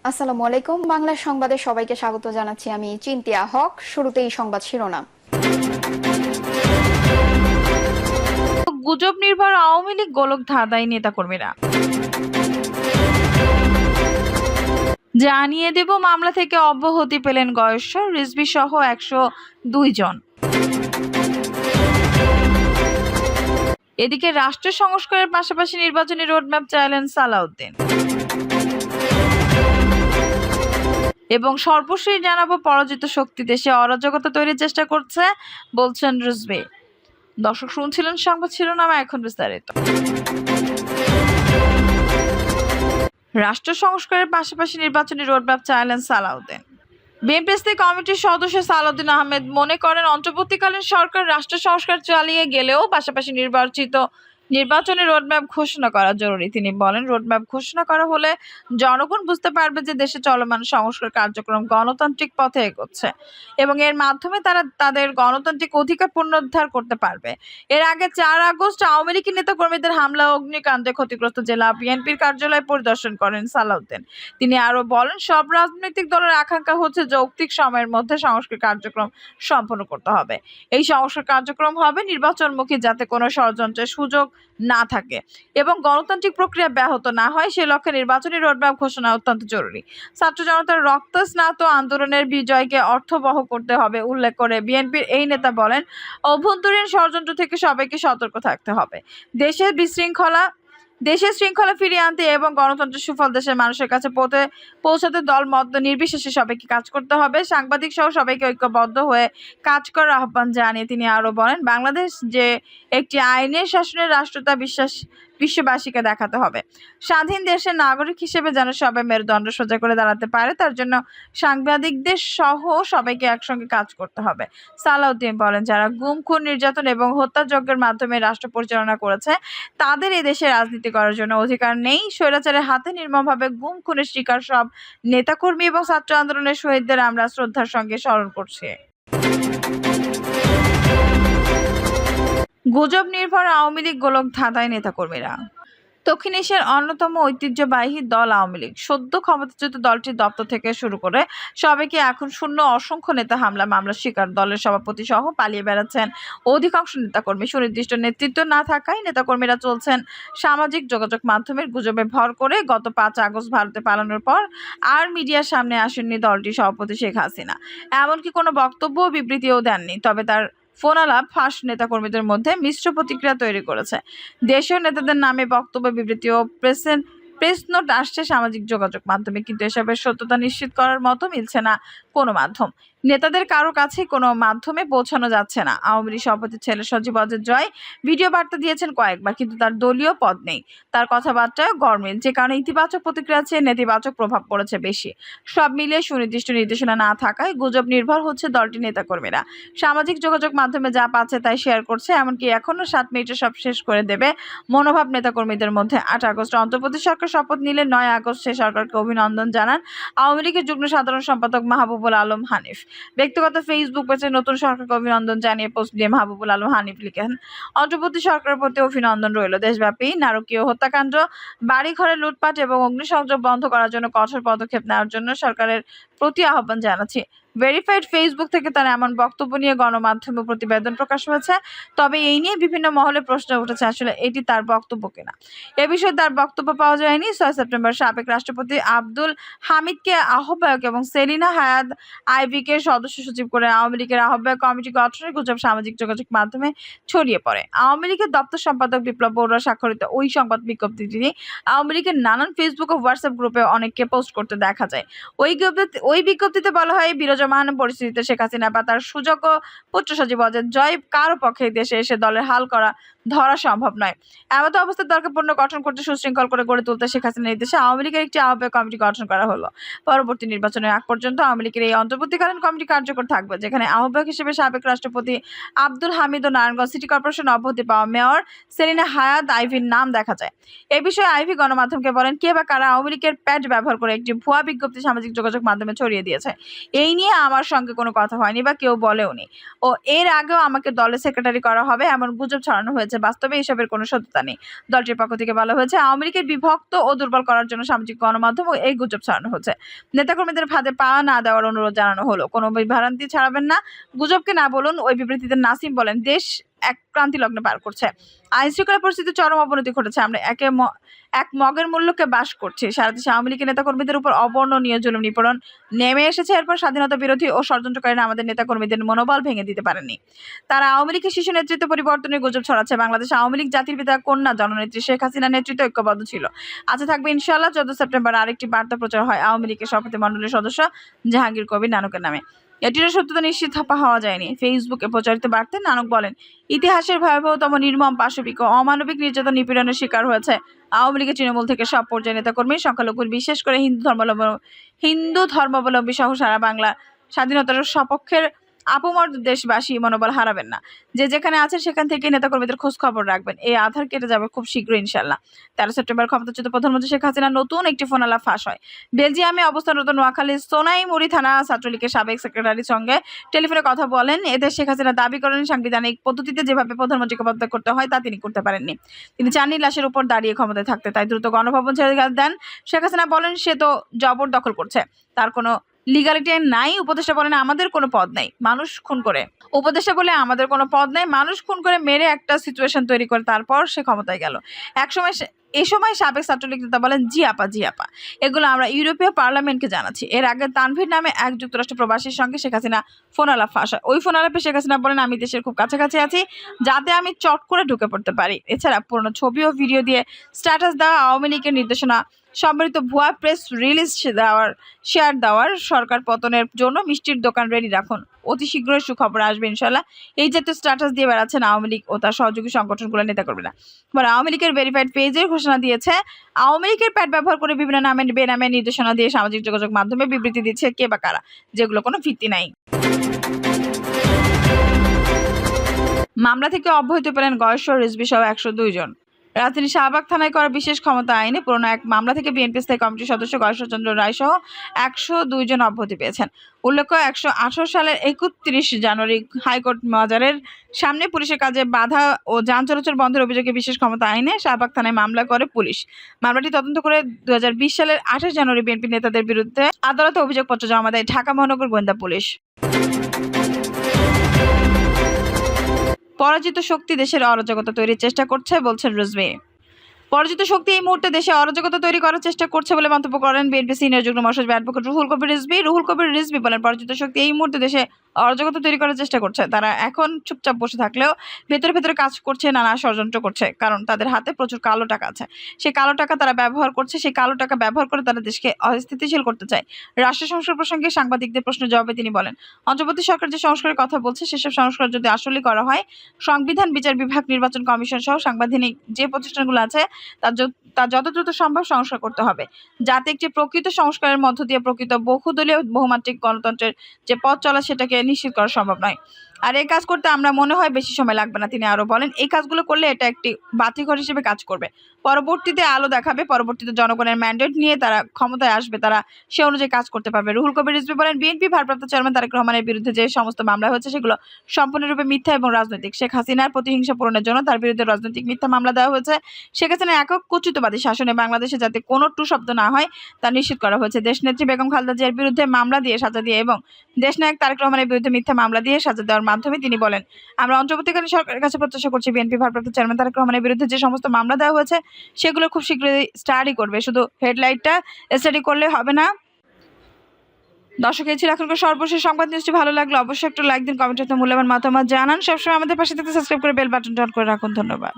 আসসালামু আলাইকুম। বাংলা সংবাদে সবাইকে স্বাগত জানাচ্ছি। আমি চিন্তিয়া হক। শুরুতেই সংবাদ শিরোনাম। গুজব নির্ভর আওয়ামী লীগ গোলক ধাঁধায় নেতাকর্মীরা জানিয়ে দেব মামলা থেকে অব্যাহতি পেলেন গয়েশ্বর রিজভী সহ 102 জন। এদিকে রাষ্ট্র সংস্কারের পাশাপাশি নির্বাচনী রোডম্যাপ চাইলেন সালাউদ্দিন। এবং সর্বশেষ জানাবো পরাজিত শক্তি দেশে অরাজকতা তৈরির চেষ্টা করছে বলছেন রিজভী। দর্শক শুনছিলেন সংবাদ শিরোনাম, এখন বিস্তারিত। রাষ্ট্র সংস্কারের পাশাপাশি নির্বাচনী রোডম্যাপ চাইলেন সালাউদ্দিন। বিএনপি স্থায়ী কমিটির সদস্য সালাউদ্দিন আহমেদ মনে করেন, অন্তর্বর্তীকালীন সরকার রাষ্ট্র সংস্কার চালিয়ে গেলেও পাশাপাশি নির্বাচনী রোডম্যাপ ঘোষণা করা জরুরি। তিনি বলেন, রোডম্যাপ ঘোষণা করা হলে জনগণ বুঝতে পারবে যে দেশে চলমান সংস্কার কার্যক্রম গণতান্ত্রিক পথে এগোচ্ছে এবং এর মাধ্যমে তারা তাদের গণতান্ত্রিক অধিকার পুনরুদ্ধার করতে পারবে। এর আগে 4 আগস্ট আওয়ামী লীগের নেতাকর্মীদের হামলা ও অগ্নিকাণ্ডে ক্ষতিগ্রস্ত জেলা বিএনপির কার্যালয় পরিদর্শন করেন সালাউদ্দিন। তিনি আরো বলেন, সব রাজনৈতিক দলের আকাঙ্ক্ষা হচ্ছে যৌক্তিক সময়ের মধ্যে সংস্কার কার্যক্রম সম্পন্ন করতে হবে। এই সংস্কার কার্যক্রম হবে নির্বাচনমুখী, যাতে কোনো ষড়যন্ত্রের সুযোগ না থাকে এবং গণতান্ত্রিক প্রক্রিয়া ব্যাহত না হয়, সে লক্ষ্যে নির্বাচনী রোডম্যাপ ঘোষণা অত্যন্ত জরুরি। ছাত্র জনতার রক্তস্নাত আন্দোলনের বিজয়কে অর্থবহ করতে হবে উল্লেখ করে বিএনপির এই নেতা বলেন, অভ্যন্তরীণ ষড়যন্ত্র থেকে সবাইকে সতর্ক থাকতে হবে। দেশের শৃঙ্খলা ফিরিয়ে আনতে এবং গণতন্ত্রের সুফল দেশের মানুষের কাছে পৌঁছাতে দল মত নির্বিশেষে সবাইকে কাজ করতে হবে। সাংবাদিক সহ সবাইকে ঐক্যবদ্ধ হয়ে কাজ করার আহ্বান জানিয়ে তিনি আরো বলেন, বাংলাদেশ যে একটি আইনের শাসনের রাষ্ট্র তা বিশ্ববাসীকে দেখাতে হবে। স্বাধীন দেশের নাগরিক হিসেবে যেন সবাই মেরুদণ্ড সোজা করে দাঁড়াতে পারে, তার জন্য সাংবাদিকদের সহ সবাইকে একসঙ্গে কাজ করতে হবে। সালাউদ্দিন বলেন, যারা গুম, খুন, নির্যাতন এবং হত্যাযজ্ঞের মাধ্যমে রাষ্ট্র পরিচালনা করেছে তাদের এই দেশে রাজনীতি করার জন্য অধিকার নেই। স্বৈরাচারের হাতে নির্মমভাবে গুম, খুনের শিকার সব নেতাকর্মী এবং ছাত্র আন্দোলনের শহীদদের আমরা শ্রদ্ধার সঙ্গে স্মরণ করছি। গুজব নির্ভর আওয়ামী লীগ গোলক ধাঁধায় নেতাকর্মীরা। দক্ষিণ এশিয়ার অন্যতম ঐতিহ্যবাহী দল আওয়ামী লীগ সদ্য ক্ষমতাচ্যুত দলটির দপ্তর থেকে শুরু করে সবাইকে এখন শূন্য অসংখ্য নেতা মামলার শিকার। দলের সভাপতি সহ পালিয়ে বেড়াচ্ছেন অধিকাংশ নেতাকর্মী। সুনির্দিষ্ট নেতৃত্ব না থাকায় নেতাকর্মীরা চলছেন সামাজিক যোগাযোগ মাধ্যমের গুজবে ভর করে। গত 5 আগস্ট ভারতে পালানোর পর আর মিডিয়ার সামনে আসেননি দলটির সভাপতি শেখ হাসিনা, এমনকি কোনো বক্তব্য ও বিবৃতিও দেননি। তবে তার ফোনালাপ ফাঁস নেতাকর্মীদের মধ্যে মিশ্র প্রতিক্রিয়া তৈরি করেছে। দেশীয় নেতাদের নামে বক্তব্য, বিবৃতি ও প্রেস নোট আসছে সামাজিক যোগাযোগ মাধ্যমে, কিন্তু এসবের সত্যতা নিশ্চিত করার মতো মিলছে না কোনো মাধ্যম। নেতাদের কারো কাছে কোনো মাধ্যমে পৌঁছানো যাচ্ছে না। আওয়ামী লীগ সভাপতির ছেলে সজীব অজয় জয় ভিডিও বার্তা দিয়েছেন কয়েকবার, কিন্তু তার দলীয় পদ নেই। তার কথাবার্তায় গরমিল, যে কারণে ইতিবাচক প্রতিক্রিয়া চেয়ে নেতিবাচক প্রভাব পড়েছে বেশি। সব মিলিয়ে সুনির্দিষ্ট নির্দেশনা না থাকায় গুজব নির্ভর হচ্ছে দলটির নেতাকর্মীরা। সামাজিক যোগাযোগ মাধ্যমে যা পাচ্ছে তাই শেয়ার করছে, এমনকি এখনো 7 মিনিটে সব শেষ করে দেবে মনোভাব নেতাকর্মীদের মধ্যে। 8 আগস্ট অন্তর্বর্তী সরকার শপথ নিলে 9 আগস্ট সে সরকারকে অভিনন্দন জানান আওয়ামী লীগের যুগ্ম সাধারণ সম্পাদক মাহবুবুল আলম হানিফ। ব্যক্তিগত ফেসবুক পেজে নতুন সরকারকে অভিনন্দন জানিয়ে পোস্ট দিয়ে মাহবুবুল আলম হানিফ লিখেন, অন্তর্বর্তী সরকারের প্রতি অভিনন্দন রইল। দেশব্যাপী নারকীয় হত্যাকাণ্ড, বাড়িঘরে লুটপাট এবং অগ্নিসংযোগ বন্ধ করার জন্য কঠোর পদক্ষেপ নেওয়ার জন্য সরকারের প্রতি আহ্বান জানাচ্ছি। ভেরিফাইড ফেসবুক থেকে তার এমন বক্তব্য নিয়ে গণমাধ্যমে প্রতিবেদন প্রকাশ হয়েছে। তবে এই নিয়ে বিভিন্ন মহলে প্রশ্ন উঠেছে, আসলে এটি তার বক্তব্য কিনা। এ বিষয়ে তার বক্তব্য পাওয়া যায়নি। 6 সেপ্টেম্বর সাবেক রাষ্ট্রপতি আব্দুল হামিদকে আহ্বায়ক এবং সেলিনা হায়াত আইভিকে সদস্য সচিব করে আওয়ামী লীগের আহ্বায়ক কমিটি গঠনের গুজব সামাজিক যোগাযোগ মাধ্যমে ছড়িয়ে পড়ে। আওয়ামী লীগের দপ্তর সম্পাদক বিপ্লব বড়ুয়া স্বাক্ষরিত ওই সংবাদ বিজ্ঞপ্তিটি আওয়ামী লীগের নানান ফেসবুক ও হোয়াটসঅ্যাপ গ্রুপে অনেককে পোস্ট করতে দেখা যায়। ওই বিজ্ঞপ্তিতে বলা হয়, বিরাজমান পরিস্থিতিতে শেখ হাসিনা বা তার সুযোগ্য পুত্র সজীব অজয় জয় কারো পক্ষে দেশে এসে দলের হাল ধরা সম্ভব নয়। এমত অবস্থায় দলকে পুনর্গঠন করতে, সুশৃঙ্খল করে গড়ে তুলতে শেখ হাসিনার নির্দেশে আওয়ামী লীগের একটি আহ্বায়ক কমিটি গঠন করা হলো। পরবর্তী নির্বাচনের আগ পর্যন্ত আওয়ামী লীগের এই অন্তর্বর্তীকালীন কমিটি কার্যকর থাকবে, যেখানে আহ্বায়ক হিসেবে সাবেক রাষ্ট্রপতি আব্দুল হামিদ ও নারায়ণগঞ্জ সিটি কর্পোরেশন অব্যাহতি পাওয়া মেয়র সেলিনা হায়াত আইভির নাম দেখা যায়। এ বিষয়ে আইভি গণমাধ্যমকে বলেন, কে বা কারা আওয়ামী লীগের প্যাড ব্যবহার করে একটি ভুয়া বিজ্ঞপ্তি সামাজিক যোগাযোগ মাধ্যমে ছড়িয়ে দিয়েছে। এই নিয়ে আমার সঙ্গে কোনো কথা হয়নি বা কেউ বলেওনি। ও এর আগেও আমাকে দলের সেক্রেটারি করা হবে এমন গুজব ছড়ানো হয়েছে। বাস্তবে এসবের কোনো সত্যতা নেই। দলটির পক্ষ থেকে বলা হয়েছে, আওয়ামী লীগের বিভক্ত ও দুর্বল করার জন্য সামাজিক গণমাধ্যম ও এই গুজব ছড়ানো হচ্ছে। নেতাকর্মীদের ফাঁদে পা না দেওয়ার অনুরোধ জানানো হলো। কোনো বিভ্রান্তি ছড়াবেন না, গুজবকে না বলুন। ওই বিবৃতিতে নাসিম বলেন, দেশ এক ক্রান্তি লগ্নে পার করছে। আইন শৃঙ্খলা পরিস্থিতির চরম অবনতি ঘটেছে। আমরা এক মগের মূল্যকে বাস করছি। সারা দেশে আওয়ামী লীগের নেতাকর্মীদের উপর অবর্ণনীয় জুলুম নিপীড়ন নেমে এসেছে। এরপর স্বাধীনতা বিরোধী ও ষড়যন্ত্রকারীরা আমাদের নেতাকর্মীদের মনোবল ভেঙে দিতে পারেনি। তারা আওয়ামী লীগের শীর্ষ নেতৃত্ব পরিবর্তনের গুজব ছড়াচ্ছে। বাংলাদেশ আওয়ামী লীগ জাতির পিতা কন্যা জননেত্রী শেখ হাসিনার নেতৃত্বে ঐক্যবদ্ধ ছিল, আজ থাকবে ইনশাআল্লাহ। 14 সেপ্টেম্বর আরেকটি বার্তা প্রচার হয় আওয়ামী লীগের সভাপতি মণ্ডলীর সদস্য জাহাঙ্গীর কবির নানকের নামে। এটিরও সত্যতা নিশ্চিত হওয়া যায়নি। ফেসবুকে প্রচারিত বার্তায় নানক বলেন, ইতিহাসের ভয়াবহতম নির্মম পাশবিক ও অমানবিক নির্যাতন নিপীড়নের শিকার হয়েছে আওয়ামী লীগের তৃণমূল থেকে সব পর্যায়ের নেতাকর্মী, সংখ্যালঘু, বিশেষ করে হিন্দু ধর্মাবলম্বী সহ সারা বাংলা স্বাধীনতার সপক্ষের আপমর দেশবাসী মনোবল হারাবেন না। যে যেখানে আছেন সেখান থেকে নেতাকর্মীদের খোঁজ খবর রাখবেন। এই আধার কেটে যাবে খুব শীঘ্রই ইনশাল্লাহ। 13 সেপ্টেম্বর ক্ষমতাচ্যুত প্রধানমন্ত্রী শেখ হাসিনার নতুন একটি ফোন আলাপ ফাঁস হয়। বেলজিয়ামে অবস্থানরত নোয়াখালীর সোনাইমুড়ি থানা ছাত্রলীগের সাবেক সেক্রেটারির সঙ্গে টেলিফোনে কথা বলেন। এতে শেখ হাসিনা দাবি করেন, সাংবিধানিক পদ্ধতিতে যেভাবে প্রধানমন্ত্রীকে পদত্যাগ করতে হয় তা তিনি করতে পারেননি। তিনি চাননি লাশের উপর দাঁড়িয়ে ক্ষমতায় থাকতে, তাই দ্রুত গণভবন ছেড়ে দেন। শেখ হাসিনা বলেন, সে তো জবরদখল করছে, তার কোনো লিগালিটি নাই। উপদেষ্টা বলেন, আমাদের কোনো পদ নাই, মানুষ খুন করে। উপদেষ্টা বলে আমাদের কোনো পদ নেই, মানুষ খুন করে মেরে একটা সিচুয়েশন তৈরি করে তারপর সে ক্ষমতায় গেল। এ সময় সাবেক ছাত্রলীগ নেতা বলেন, জি আপা, এগুলো আমরা ইউরোপীয় পার্লামেন্টকে জানাচ্ছি। এর আগে তানভীর নামে এক যুক্তরাষ্ট্র প্রবাসীর সঙ্গে শেখ হাসিনা ফোন আলাপ ফাঁস হয়। ওই ফোন আলাপে শেখ হাসিনা বলেন, আমি দেশের খুব কাছাকাছি আছি, যাতে আমি চট করে ঢুকে পড়তে পারি। এছাড়া পুরনো ছবি ও ভিডিও দিয়ে স্ট্যাটাস দেওয়া, আওয়ামী লীগের নির্দেশনা সম্বলিত ভুয়া প্রেস রিলিজ শেয়ার দেওয়ার, সরকার পতনের জন্য মিষ্টির দোকান রেডি রাখুন, অতি শীঘ্রই সুখবর আসবে ইনশাল্লাহ, এই জাতীয় স্ট্যাটাস দিয়ে বেড়াচ্ছেন আওয়ামী লীগ ও তার সহযোগী সংগঠনগুলোর নেতাকর্মীরা। এবার আওয়ামী লীগের ভেরিফাইড পেজের ঘোষণা দিয়েছে, আওয়ামী লীগের প্যাড ব্যবহার করে বিভিন্ন নামে বেনামে নির্দেশনা দিয়ে সামাজিক যোগাযোগ মাধ্যমে বিবৃতি দিচ্ছে কে বা কারা, যেগুলো কোনো ভিত্তি নাই। মামলা থেকে অব্যাহতি পেলেন গয়েশ্বর রিজভী সহ 102 জন। রাজধানী শাহবাগ থানায় করা বিশেষ ক্ষমতা আইনে পুরনো এক মামলা থেকে বিএনপি স্থায়ী কমিটির সদস্য গয়েশ্বর চন্দ্র রায় সহ 102 জন অব্যাহতি পেয়েছেন। উল্লেখ্য, 118 সালের 31 জানুয়ারি হাইকোর্ট মাজারের সামনে পুলিশের কাজে বাধা ও যান চলাচল বন্ধের অভিযোগে বিশেষ ক্ষমতা আইনে শাহবাগ থানায় মামলা করে পুলিশ। মামলাটি তদন্ত করে 2020 সালের 28 জানুয়ারি বিএনপি নেতাদের বিরুদ্ধে আদালতে অভিযোগপত্র জমা দেয় ঢাকা মহানগর গোয়েন্দা পুলিশ। পরাজিত শক্তি দেশের অরাজকতা তৈরির চেষ্টা করছে বলছেন রিজভী। পরাজিত শক্তি এই মুহূর্তে দেশে অরাজকতা তৈরি করার চেষ্টা করছে বলে মন্তব্য করেন বিএনপি সিনিয়র যুগ্ম মহাসচিব অ্যাডভোকেট রুহুল কবির রিজভী বলেন, পরাজিত শক্তি এই মুহূর্তে দেশে অরাজকতা তৈরি করার চেষ্টা করছে। তারা এখন চুপচাপ বসে থাকলেও ভেতরে কাজ করছে, নানা ষড়যন্ত্র করছে, কারণ তাদের হাতে প্রচুর কালো টাকা আছে। সেই কালো টাকা তারা ব্যবহার করছে। সেই কালো টাকা ব্যবহার করে তারা দেশকে অস্থিতিশীল করতে চায়। রাষ্ট্র সংস্কার প্রসঙ্গে সাংবাদিকদের প্রশ্নের জবাবে তিনি বলেন, অন্তর্বর্তী সরকার যে সংস্কারের কথা বলছে সেসব সংস্কার যদি আসলেই করা হয়, সংবিধান, বিচার বিভাগ, নির্বাচন কমিশন সহ সাংবিধানিক যে প্রতিষ্ঠানগুলো আছে তা যত দ্রুত সম্ভব সংস্কার করতে হবে, যাতে একটি প্রকৃত সংস্কারের মধ্য দিয়ে প্রকৃত বহুদলীয় বহুমাত্রিক গণতন্ত্রের যে পথ চলা সেটাকে নিশ্চিত করা সম্ভব নয়। আর এই কাজ করতে আমরা মনে হয় বেশি সময় লাগবে না। তিনি আরো বলেন, এই কাজগুলো করলে এটা একটি বাতিঘর হিসেবে কাজ করবে, পরবর্তীতে আলো দেখাবে, পরবর্তীতে জনগণের ম্যান্ডেট নিয়ে তারা ক্ষমতায় আসবে, তারা সে অনুযায়ী কাজ করতে পারবে। রুহুল কবির রিজভী বলেন, বিএনপি ভারপ্রাপ্ত চেয়ারম্যান তারেক রহমানের বিরুদ্ধে যে সমস্ত মামলা হয়েছে সেগুলো সম্পূর্ণরূপে মিথ্যা এবং রাজনৈতিক। শেখ হাসিনার প্রতিহিংসা পূরণের জন্য তার বিরুদ্ধে রাজনৈতিক মিথ্যা মামলা দেওয়া হয়েছে। শেখ হাসিনার একক কচুতবাদী শাসনে বাংলাদেশে যাতে কোনো টু শব্দ না হয় তা নিশ্চিত করা হয়েছে। দেশনেত্রী বেগম খালেদা জিয়ার বিরুদ্ধে মামলা দিয়ে সাজা দিয়ে এবং দেশনায়ক তারেক রহমানের বিরুদ্ধে মিথ্যা মামলা দিয়ে সাজা দেওয়ার মাধ্যমে তিনি বলেন, আমরা অন্তর্বর্তীকালীন সরকারের কাছে প্রত্যাশা করছি বিএনপি ভারপ্রাপ্ত চেয়ারম্যান তারেক রহমানের বিরুদ্ধে যে সমস্ত মামলা দেওয়া হয়েছে সেগুলো খুব শীঘ্রই স্টাডি করবে, শুধু হেডলাইটটা স্টাডি করলে হবে না। দর্শক, এই ছিল এখনকার সর্বশেষ সংবাদ। নিউজটি ভালো লাগলে অবশ্যই একটু লাইক দিন, কমেন্টে মূল্যবান মতামত জানান। সবসময় আমাদের পাশে থাকতে সাবস্ক্রাইব করে বেল বাটনটা অন করে রাখুন। ধন্যবাদ।